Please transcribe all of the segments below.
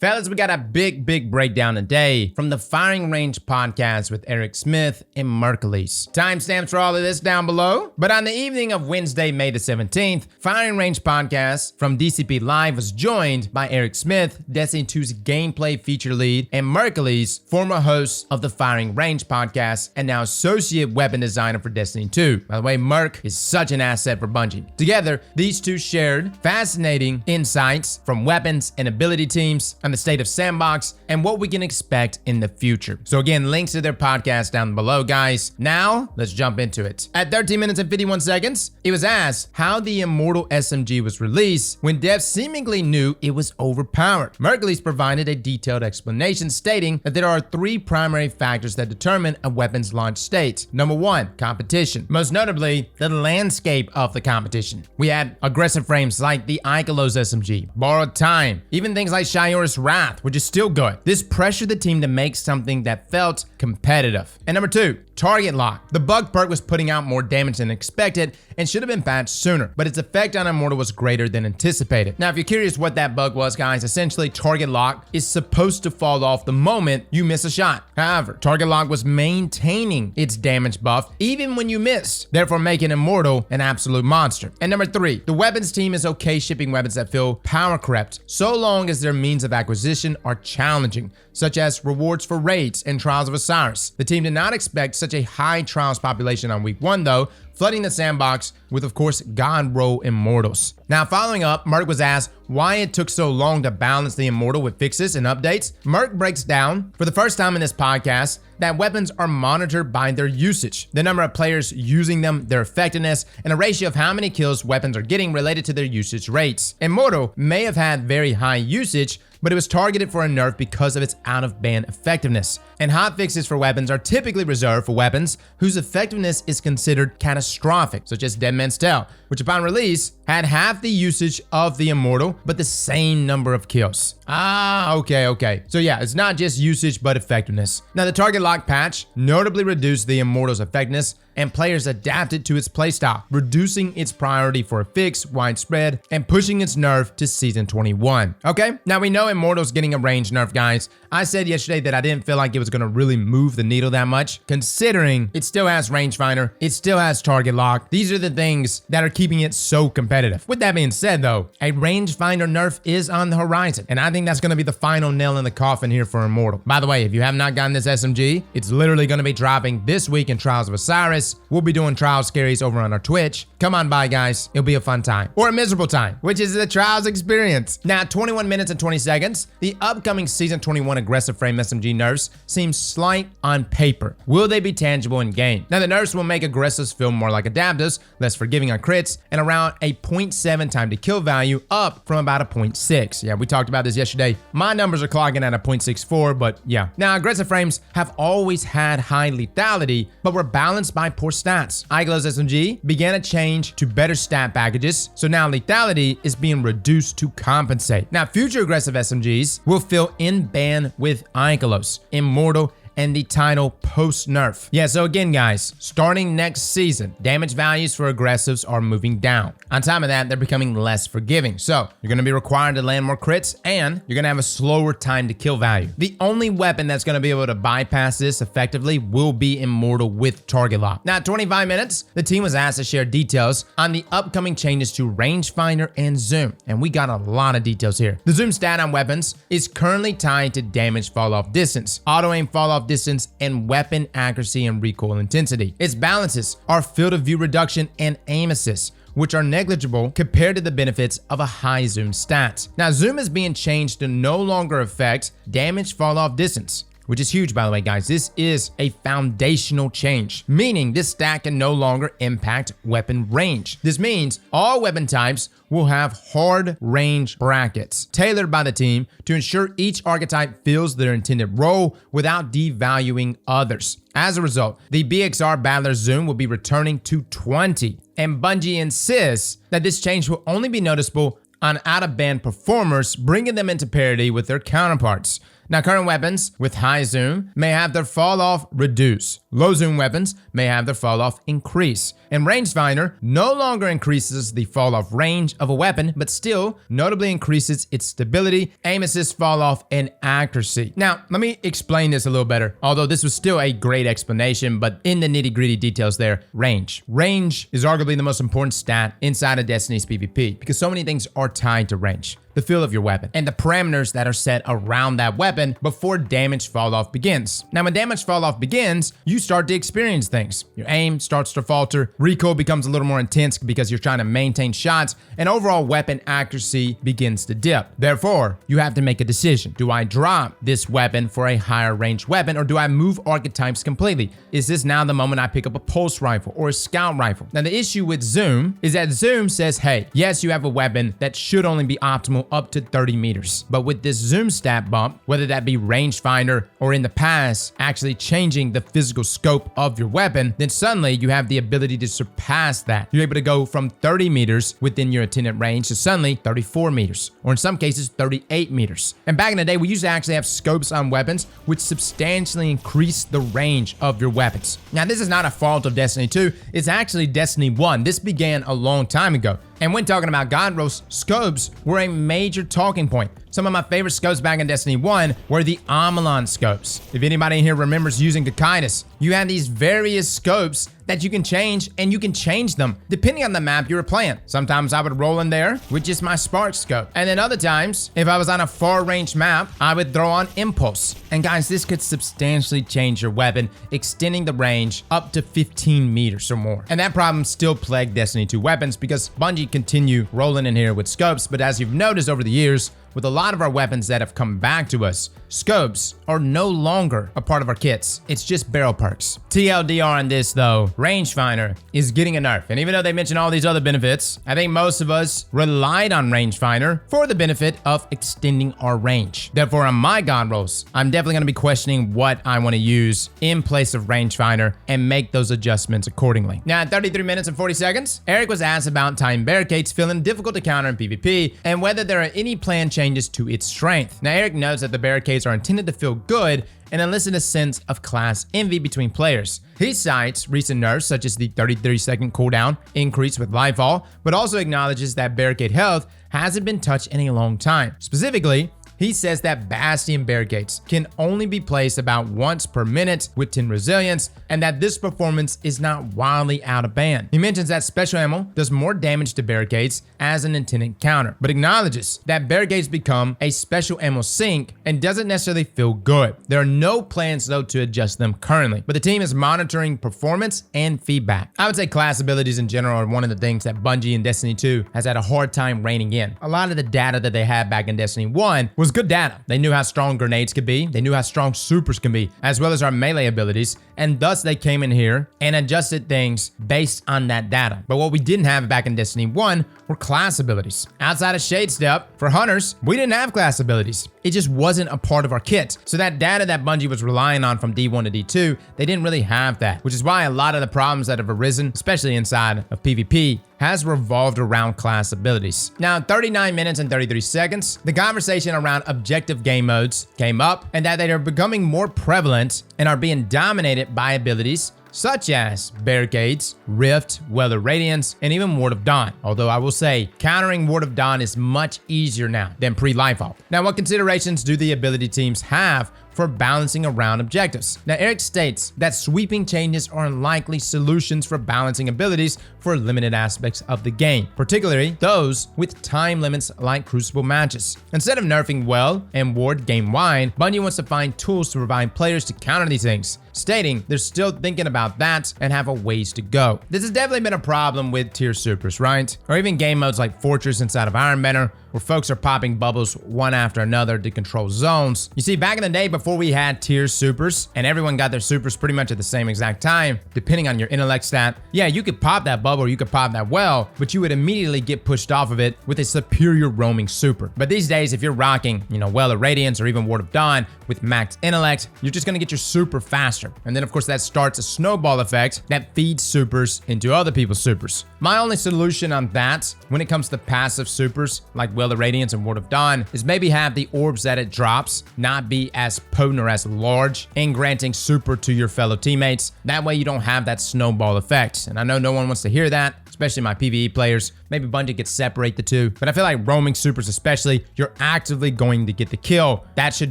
Fellas, we got a big breakdown today from the Firing Range podcast with Eric Smith and Mercules. Timestamps for all of this down below. But on the evening of Wednesday, May the 17th, Firing Range podcast from DCP Live was joined by Eric Smith, Destiny 2's gameplay feature lead, and Mercules, former host of the Firing Range podcast and now associate weapon designer for Destiny 2. By the way, Merc is such an asset for Bungie. Together, these two shared fascinating insights from weapons and ability teams, on the state of sandbox, and what we can expect in the future. So again, links to their podcast down below, guys. Now, let's jump into it. At 13 minutes and 51 seconds, it was asked how the Immortal SMG was released when devs seemingly knew it was overpowered. Mercules provided a detailed explanation stating that there are three primary factors that determine a weapon's launch state. Number one, competition. Most notably, the landscape of the competition. We had aggressive frames like the Ikelos SMG, borrowed time, even things like Shiora's Wrath, which is still good. This pressured the team to make something that felt competitive. And number two, target lock. The bug perk was putting out more damage than expected and should have been patched sooner, but its effect on Immortal was greater than anticipated. Now, if you're curious what that bug was, guys, essentially target lock is supposed to fall off the moment you miss a shot. However, target lock was maintaining its damage buff even when you missed, therefore making Immortal an absolute monster. And number three, the weapons team is okay shipping weapons that feel power crept, so long as their means of acquisition are challenging, such as rewards for raids and Trials of Osiris. The team did not expect such a high Trials population on week one though, flooding the sandbox with, of course, God Roll Immortals. Now, following up, Merc was asked why it took so long to balance the Immortal with fixes and updates. Merc breaks down, for the first time in this podcast, that weapons are monitored by their usage, the number of players using them, their effectiveness, and a ratio of how many kills weapons are getting related to their usage rates. Immortal may have had very high usage, but it was targeted for a nerf because of its out-of-band effectiveness. And hotfixes for weapons are typically reserved for weapons whose effectiveness is considered catastrophic, such as Dead Man's Tell, which upon release had half the usage of the Immortal, but the same number of kills. Okay. So yeah, it's not just usage, but effectiveness. Now, the target lock patch notably reduced the Immortal's effectiveness, and players adapted to its playstyle, reducing its priority for a fix widespread and pushing its nerf to season 21. Okay, now we know Immortal's getting a range nerf, guys. I said yesterday that I didn't feel like it was gonna really move the needle that much, considering it still has Rangefinder, it still has target lock. These are the things that are keeping it so competitive. With that being said though, a Rangefinder nerf is on the horizon, and I think that's gonna be the final nail in the coffin here for Immortal. By the way, if you have not gotten this SMG, it's literally gonna be dropping this week in Trials of Osiris. We'll be doing Trials carries over on our Twitch. Come on by, guys. It'll be a fun time. Or a miserable time, which is the Trials experience. Now, 21 minutes and 20 seconds. The upcoming Season 21 aggressive frame SMG nerfs seem slight on paper. Will they be tangible in game? Now, the nerfs will make aggressives feel more like adaptives, less forgiving on crits, and around a 0.7 time to kill value, up from about a 0.6. Yeah, we talked about this yesterday. My numbers are clogging at a 0.64, but yeah. Now, aggressive frames have always had high lethality, but were balanced by poor stats. Ikelos SMG began a change to better stat packages, so now lethality is being reduced to compensate. Now, future aggressive SMGs will fill in ban with Ikelos, Immortal, and the title post-nerf. Yeah, so again, guys, starting next season, damage values for aggressives are moving down. On top of that, they're becoming less forgiving. So you're gonna be required to land more crits, and you're gonna have a slower time to kill value. The only weapon that's gonna be able to bypass this effectively will be Immortal with target lock. Now, at 25 minutes, the team was asked to share details on the upcoming changes to Rangefinder and Zoom, and we got a lot of details here. The Zoom stat on weapons is currently tied to damage fall-off distance, auto-aim fall-off distance, and weapon accuracy and recoil intensity. Its balances are field of view reduction and aim assist, which are negligible compared to the benefits of a high zoom stat. Now, zoom is being changed to no longer affect damage fall off distance, which is huge, by the way, guys. This is a foundational change, meaning this stat can no longer impact weapon range. This means all weapon types will have hard range brackets tailored by the team to ensure each archetype fills their intended role without devaluing others. As a result, the BXR Battler Zoom will be returning to 20, and Bungie insists that this change will only be noticeable on out-of-band performers, bringing them into parity with their counterparts. Now, current weapons with high zoom may have their fall off reduce. Low zoom weapons may have their fall off increase. And Rangefinder no longer increases the fall off range of a weapon, but still notably increases its stability, aim assist, fall off, and accuracy. Now, let me explain this a little better, although this was still a great explanation, but in the nitty gritty details there, range. Range is arguably the most important stat inside of Destiny's PvP because so many things are tied to range. The feel of your weapon, and the parameters that are set around that weapon before damage fall off begins. Now, when damage fall off begins, you start to experience things. Your aim starts to falter, recoil becomes a little more intense because you're trying to maintain shots, and overall weapon accuracy begins to dip. Therefore, you have to make a decision. Do I drop this weapon for a higher range weapon, or do I move archetypes completely? Is this now the moment I pick up a pulse rifle or a scout rifle? Now, the issue with zoom is that zoom says, hey, yes, you have a weapon that should only be optimal up to 30 meters. But with this zoom stat bump, whether that be Rangefinder or in the past actually changing the physical scope of your weapon, then suddenly you have the ability to surpass that. You're able to go from 30 meters within your attendant range to suddenly 34 meters, or in some cases 38 meters. And back in the day, we used to actually have scopes on weapons which substantially increase the range of your weapons. Now, this is not a fault of Destiny 2, it's actually Destiny 1. This began a long time ago. And when talking about God Roast, scopes were a major talking point. Some of my favorite scopes back in Destiny 1 were the Amalon scopes. If anybody in here remembers using Cocytus, you had these various scopes that you can change, and you can change them depending on the map you were playing. Sometimes I would roll in there with just my Spark scope. And then other times, if I was on a far range map, I would throw on Impulse. And guys, this could substantially change your weapon, extending the range up to 15 meters or more. And that problem still plagued Destiny 2 weapons because Bungie continue rolling in here with scopes, but as you've noticed over the years, with a lot of our weapons that have come back to us, scopes are no longer a part of our kits. It's just barrel perks. TLDR on this though, Rangefinder is getting a nerf. And even though they mention all these other benefits, I think most of us relied on Rangefinder for the benefit of extending our range. Therefore, on my God rolls, I'm definitely going to be questioning what I want to use in place of Rangefinder and make those adjustments accordingly. Now, at 33 minutes and 40 seconds, Eric was asked about time barricades feeling difficult to counter in PvP and whether there are any planned changes to its strength. Now, Eric notes that the barricades are intended to feel good and elicit a sense of class envy between players. He cites recent nerfs such as the 33-second cooldown increase with Lightfall, but also acknowledges that barricade health hasn't been touched in a long time. Specifically, he says that Bastion barricades can only be placed about once per minute with 10 resilience, and that this performance is not wildly out of band. He mentions that special ammo does more damage to barricades as an intended counter, but acknowledges that barricades become a special ammo sink and doesn't necessarily feel good. There are no plans though to adjust them currently, but the team is monitoring performance and feedback. I would say class abilities in general are one of the things that Bungie in Destiny 2 has had a hard time reining in. A lot of the data that they had back in Destiny 1 was good data. They knew how strong grenades could be, they knew how strong supers can be, as well as our melee abilities, and thus they came in here and adjusted things based on that data. But what we didn't have back in Destiny 1 were class abilities. Outside of Shade Step, for hunters, we didn't have class abilities. It just wasn't a part of our kit. So that data that Bungie was relying on from D1 to D2, they didn't really have that, which is why a lot of the problems that have arisen, especially inside of PvP, has revolved around class abilities. Now, 39 minutes and 33 seconds, the conversation around objective game modes came up, and that they are becoming more prevalent and are being dominated by abilities such as Barricades, Rift, Well of Radiance, and even Ward of Dawn. Although I will say, countering Ward of Dawn is much easier now than pre-Lightfall. Now, what considerations do the ability teams have for balancing around objectives? Now, Eric states that sweeping changes are unlikely solutions for balancing abilities for limited aspects of the game, particularly those with time limits like Crucible matches. Instead of nerfing Well and Ward game-wide, Bungie wants to find tools to provide players to counter these things, stating they're still thinking about that and have a ways to go. This has definitely been a problem with tier supers, right? Or even game modes like Fortress inside of Iron Banner, where folks are popping bubbles one after another to control zones. You see, back in the day before we had tier supers and everyone got their supers pretty much at the same exact time, depending on your intellect stat, yeah, you could pop that bubble or you could pop that well, but you would immediately get pushed off of it with a superior roaming super. But these days, if you're rocking, Well of Radiance or even Ward of Dawn with max intellect, you're just gonna get your super faster. And then of course that starts a snowball effect that feeds supers into other people's supers. My only solution on that when it comes to passive supers like Well of Radiance and Word of Dawn is maybe have the orbs that it drops not be as potent or as large in granting super to your fellow teammates. That way you don't have that snowball effect. And I know no one wants to hear that, especially my PvE players. Maybe Bungie could separate the two, but I feel like roaming supers especially, you're actively going to get the kill. That should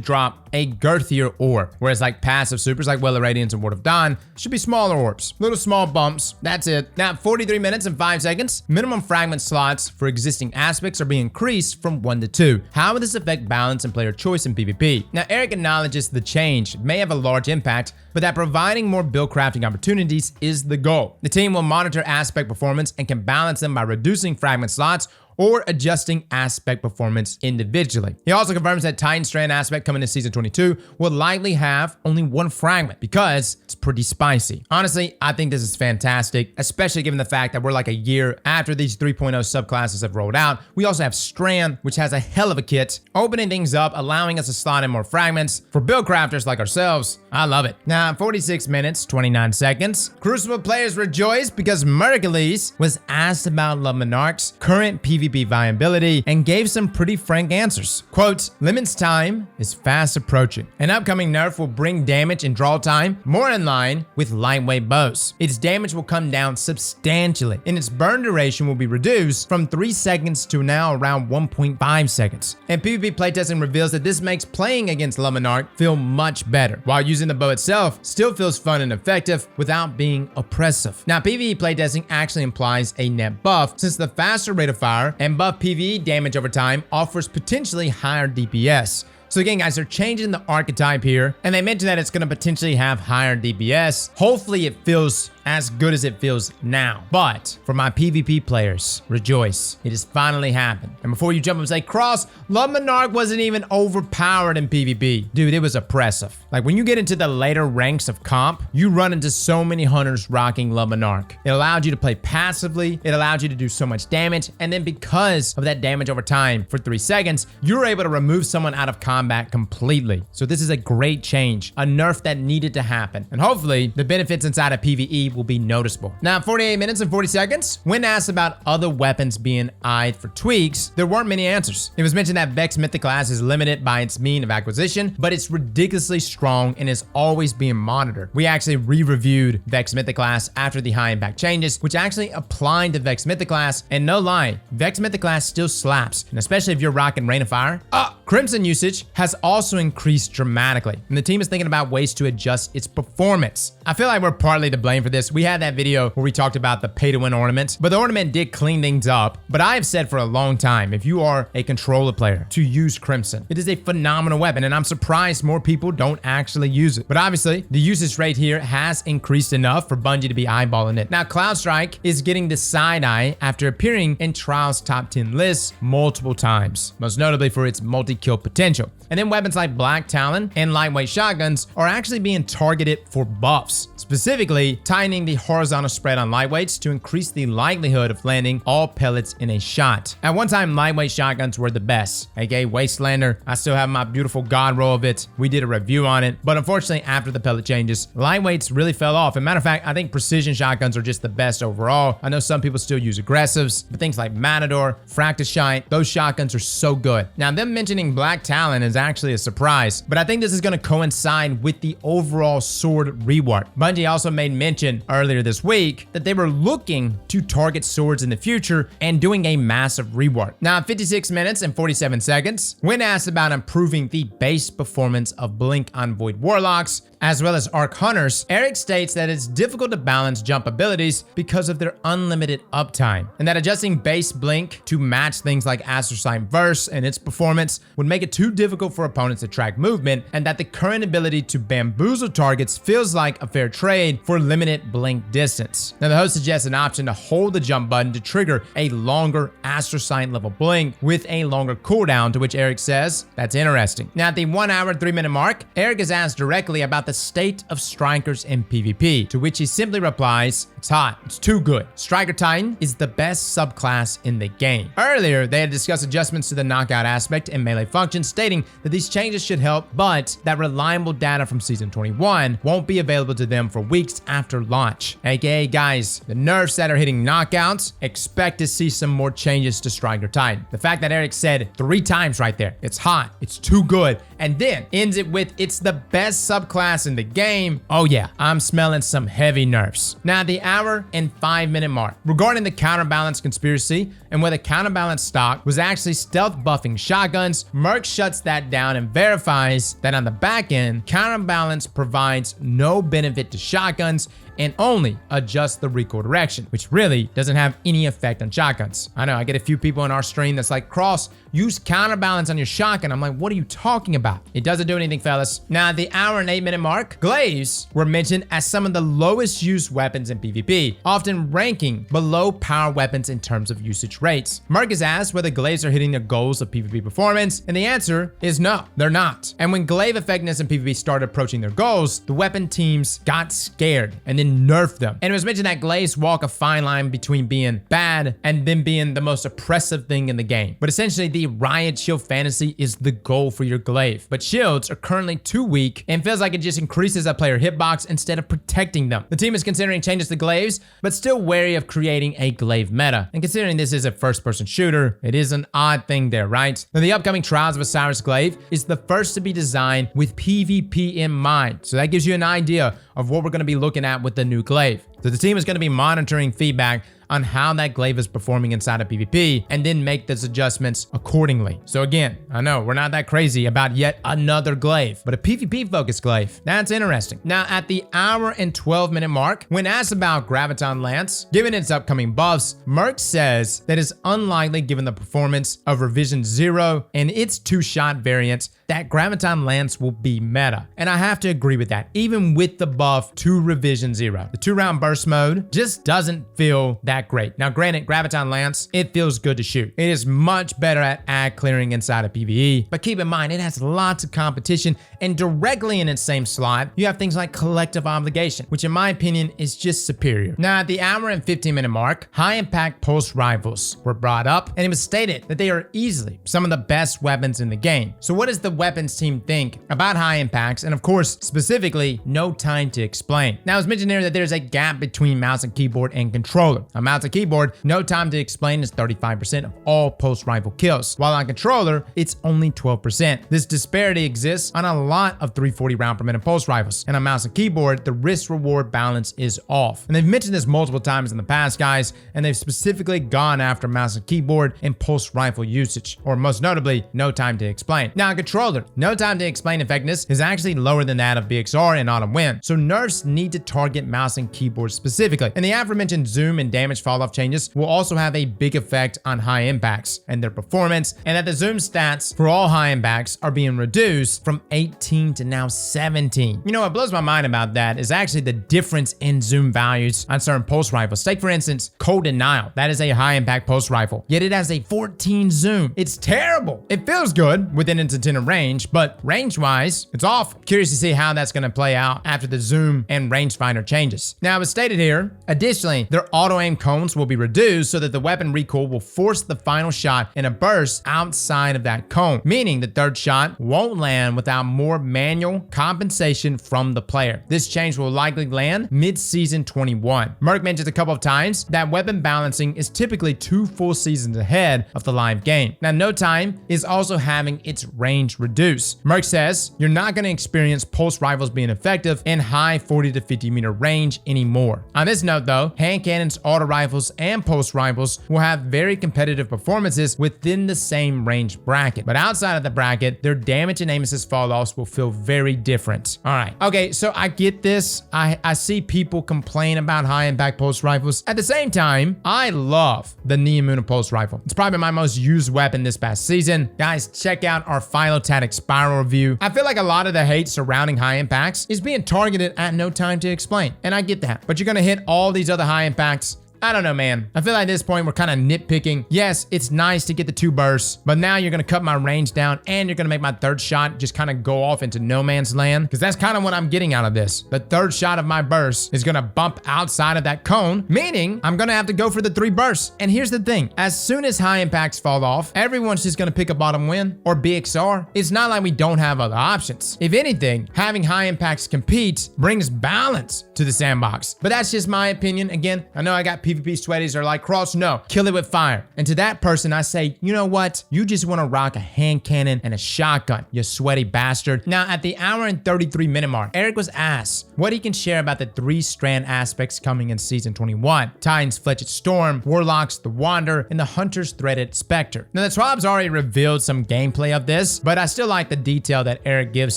drop a girthier orb, whereas like passive supers like Well of Radiance and Word of Dawn should be smaller orbs, little small bumps. That's it. Now 43 minutes and 5 seconds, minimum fragment slots for existing aspects are being increased from 1 to 2. How will this affect balance and player choice in PvP? Now Eric acknowledges the change may have a large impact, but that providing more build crafting opportunities is the goal. The team will monitor aspect performance and can balance them by reducing fragment slots or adjusting aspect performance individually. He also confirms that Titan Strand Aspect coming to Season 22 will likely have only 1 fragment because it's pretty spicy. Honestly, I think this is fantastic, especially given the fact that we're like a year after these 3.0 subclasses have rolled out. We also have Strand, which has a hell of a kit, opening things up, allowing us to slot in more fragments. For build crafters like ourselves, I love it. Now, 46 minutes, 29 seconds. Crucible players rejoice because Mercules was asked about Le Monarque's current PvP viability and gave some pretty frank answers. Quote, Limit's time is fast approaching. An upcoming nerf will bring damage and draw time more in line with lightweight bows. Its damage will come down substantially, and its burn duration will be reduced from 3 seconds to now around 1.5 seconds. And PvP playtesting reveals that this makes playing against Le Monarque feel much better, while using the bow itself still feels fun and effective without being oppressive. Now, PvE playtesting actually implies a net buff, since the faster rate of fire and buff PvE damage over time offers potentially higher DPS. So again, guys, they're changing the archetype here, and they mentioned that it's going to potentially have higher DPS. Hopefully it feels as good as it feels now. But for my PvP players, rejoice. It has finally happened. And before you jump up and say, Cross, Le Monarque wasn't even overpowered in PvP. Dude, it was oppressive. Like when you get into the later ranks of comp, you run into so many hunters rocking Le Monarque. It allowed you to play passively. It allowed you to do so much damage. And then because of that damage over time for 3 seconds, you're able to remove someone out of combat completely. So this is a great change, a nerf that needed to happen. And hopefully the benefits inside of PvE will be noticeable. Now, 48 minutes and 40 seconds. When asked about other weapons being eyed for tweaks, there weren't many answers. It was mentioned that Vex Mythoclast is limited by its mean of acquisition, but it's ridiculously strong and is always being monitored. We actually re-reviewed Vex Mythoclast after the high impact changes, which actually applied to Vex Mythoclast, and no lie, Vex Mythoclast still slaps, and especially if you're rocking Rain of Fire. Crimson usage has also increased dramatically, and the team is thinking about ways to adjust its performance. I feel like we're partly to blame for this. We had that video where we talked about the pay-to-win ornament, but the ornament did clean things up. But I have said for a long time, if you are a controller player, to use Crimson. It is a phenomenal weapon, and I'm surprised more people don't actually use it. But obviously, the usage rate here has increased enough for Bungie to be eyeballing it. Now, Cloud Strike is getting the side eye after appearing in Trials top 10 lists multiple times, most notably for its multi-kill potential. And then weapons like Black Talon and lightweight shotguns are actually being targeted for buffs, specifically tightening the horizontal spread on lightweights to increase the likelihood of landing all pellets in a shot. At one time, lightweight shotguns were the best, aka Wastelander. I still have my beautiful god roll of it. We did a review on it, but unfortunately, after the pellet changes, lightweights really fell off. As a matter of fact, I think precision shotguns are just the best overall. I know some people still use aggressives, but things like Matador, Fractus Shite, those shotguns are so good. Now, them mentioning Black Talon is actually a surprise, but I think this is going to coincide with the overall sword rework. Bungie also made mention earlier this week that they were looking to target swords in the future and doing a massive rework. Now, 56 minutes and 47 seconds. When asked about improving the base performance of Blink on Void Warlocks, as well as Arc Hunters, Eric states that it's difficult to balance jump abilities because of their unlimited uptime, and that adjusting base Blink to match things like Astrocyte Verse and its performance would make it too difficult for opponents to track movement, and that the current ability to bamboozle targets feels like a fair trade for limited Blink distance. Now, the host suggests an option to hold the jump button to trigger a longer Astrocyte level Blink with a longer cooldown, to which Eric says that's interesting. Now, at the 1 hour and 3 minute mark, Eric is asked directly about the state of strikers in PvP, to which he simply replies, it's hot, it's too good. Striker Titan is the best subclass in the game. Earlier, they had discussed adjustments to the knockout aspect and melee function, stating that these changes should help, but that reliable data from Season 21 won't be available to them for weeks after launch. launch. AKA, guys, the nerfs that are hitting knockouts, expect to see some more changes to Striker Titan. The fact that Eric said 3 times right there, it's hot, it's too good, and then ends it with it's the best subclass in the game. Oh yeah, I'm smelling some heavy nerfs. Now, the hour and 5-minute mark. Regarding the Counterbalance conspiracy and whether Counterbalance stock was actually stealth buffing shotguns, Merc shuts that down and verifies that on the back end, Counterbalance provides no benefit to shotguns and only adjusts the recoil direction, which really doesn't have any effect on shotguns. I know I get a few people in our stream that's like, Cross, use Counterbalance on your shotgun. I'm like, what are you talking about? It doesn't do anything, fellas. Now, at the hour and 8-minute mark, Glaives were mentioned as some of the lowest used weapons in PvP, often ranking below power weapons in terms of usage rates. Merc is asked whether Glaives are hitting their goals of PvP performance, and the answer is no, they're not. And when Glaive effectiveness in PvP started approaching their goals, the weapon teams got scared and then nerfed them. And it was mentioned that Glaives walk a fine line between being bad and then being the most oppressive thing in the game. But essentially, the Riot Shield Fantasy is the goal for your Glaive. But shields are currently too weak and feels like it just increases a player hitbox instead of protecting them. The team is considering changes to Glaives, but still wary of creating a Glaive meta. And considering this is a first-person shooter, it is an odd thing there, right? Now, the upcoming Trials of Osiris Glaive is the first to be designed with PvP in mind. So that gives you an idea of what we're going to be looking at with the new Glaive. So the team is going to be monitoring feedback on how that Glaive is performing inside of PvP and then make those adjustments accordingly. So again, I know we're not that crazy about yet another Glaive, but a PvP focused Glaive, that's interesting. Now, at the hour and 12-minute mark, when asked about Graviton Lance, given its upcoming buffs, Merc says that it's unlikely given the performance of Revision 0 and its 2-shot variants that Graviton Lance will be meta. And I have to agree with that, even with the buff to Revision 0. The 2-round burst mode just doesn't feel that great. Now, granted, Graviton Lance, it feels good to shoot. It is much better at ad clearing inside of PvE, but keep in mind, it has lots of competition, and directly in its same slot, you have things like Collective Obligation, which in my opinion is just superior. Now, at the hour and 15-minute mark, high impact pulse rifles were brought up, and it was stated that they are easily some of the best weapons in the game. So what does the weapons team think about high impacts, and of course, specifically, no time to explain? Now, it's mentioned here that there's a gap between mouse and keyboard and controller. On mouse and keyboard, no time to explain is 35% of all pulse rifle kills, while on controller, it's only 12%. This disparity exists on a lot of 340 round per minute pulse rifles, and on mouse and keyboard, the risk-reward balance is off. And they've mentioned this multiple times in the past, guys, and they've specifically gone after mouse and keyboard and pulse rifle usage, or most notably, no time to explain. Now, on controller, no time to explain effectiveness is actually lower than that of BXR and Autumn Wind, so nerfs need to target mouse and keyboard specifically. And the aforementioned zoom and damage fall-off changes will also have a big effect on high impacts and their performance, and that the zoom stats for all high impacts are being reduced from 18 to now 17. You know what blows my mind about that is actually the difference in zoom values on certain pulse rifles. Take for instance, Cold Denial. That is a high impact pulse rifle, yet it has a 14 zoom. It's terrible. It feels good within its intended range, but range-wise, it's off. Curious to see how that's going to play out after the zoom and rangefinder changes. Now, as stated here, additionally, their auto-aim cones will be reduced so that the weapon recoil will force the final shot in a burst outside of that cone, meaning the third shot won't land without more manual compensation from the player. This change will likely land mid-season 21. Merc mentioned a couple of times that weapon balancing is typically 2 full seasons ahead of the live game. Now, no time is also having its range reduced. Merc says you're not going to experience pulse rifles being effective in high 40 to 50 meter range anymore. On this note though, hand cannons, auto rifles, and pulse rifles will have very competitive performances within the same range bracket. But outside of the bracket, their damage and aim assist fall-offs will feel very different. All right. Okay, so I get this. I see people complain about high impact pulse rifles. At the same time, I love the Neomuna pulse rifle. It's probably my most used weapon this past season. Guys, check out our Philotactic Spiral review. I feel like a lot of the hate surrounding high impacts is being targeted at no time to explain. And I get that. But you're gonna hit all these other high impacts I don't know, man. I feel like at this point we're kind of nitpicking. Yes, it's nice to get the 2 bursts, but now you're going to cut my range down and you're going to make my 3rd shot just kind of go off into no man's land, because that's kind of what I'm getting out of this. The 3rd shot of my burst is going to bump outside of that cone, meaning I'm going to have to go for the 3 bursts. And here's the thing. As soon as high impacts fall off, everyone's just going to pick a bottom win or BXR. It's not like we don't have other options. If anything, having high impacts compete brings balance to the sandbox. But that's just my opinion. Again, I know I got PvP sweaties that are like, Cross, no, kill it with fire. And to that person, I say, you know what? You just want to rock a hand cannon and a shotgun, you sweaty bastard. Now, at the hour and 33-minute mark, Eric was asked what he can share about the 3 Strand Aspects coming in Season 21. Titans Fletched Storm, Warlocks the Wander, and the Hunter's Threaded Spectre. Now, the Twab's already revealed some gameplay of this, but I still like the detail that Eric gives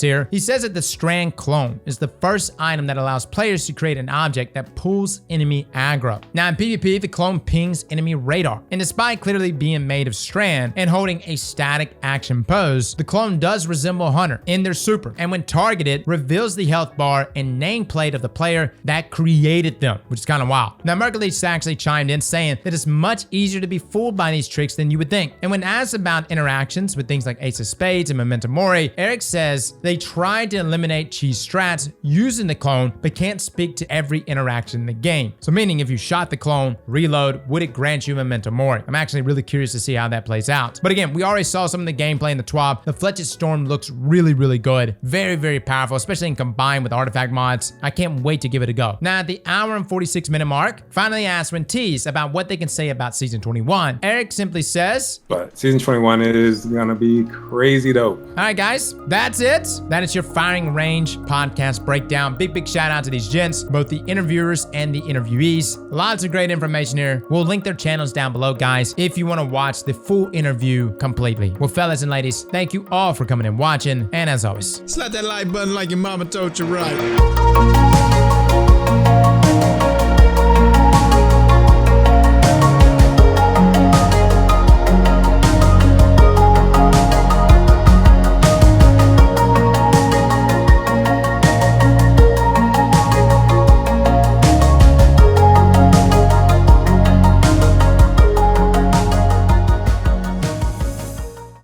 here. He says that the Strand Clone is the first item that allows players to create an object that pulls enemy aggro. Now, in PvP, the clone pings enemy radar, and despite clearly being made of Strand and holding a static action pose, the clone does resemble Hunter in their super, and when targeted, reveals the health bar and nameplate of the player that created them, which is kind of wild. Now, Mercules actually chimed in saying that it's much easier to be fooled by these tricks than you would think. And when asked about interactions with things like Ace of Spades and Memento Mori, Eric says they tried to eliminate cheese strats using the clone, but can't speak to every interaction in the game. So meaning if you shot the clone, reload, would it grant you Memento Mori? I'm actually really curious to see how that plays out. But again, we already saw some of the gameplay in the TWAB. The Fletched Storm looks really, really good. Very, very powerful, especially in combined with artifact mods. I can't wait to give it a go. Now, at the hour and 46-minute mark, finally asked when teased about what they can say about Season 21, Eric simply says, but Season 21 is gonna be crazy dope. All right, guys, that's it. That is your Firing Range podcast breakdown. Big shout out to these gents, both the interviewers and the interviewees. Lots of great information here. We'll link their channels down below, guys, if you want to watch the full interview completely. Well, fellas and ladies, thank you all for coming and watching. And as always, slap that like button like your mama told you right.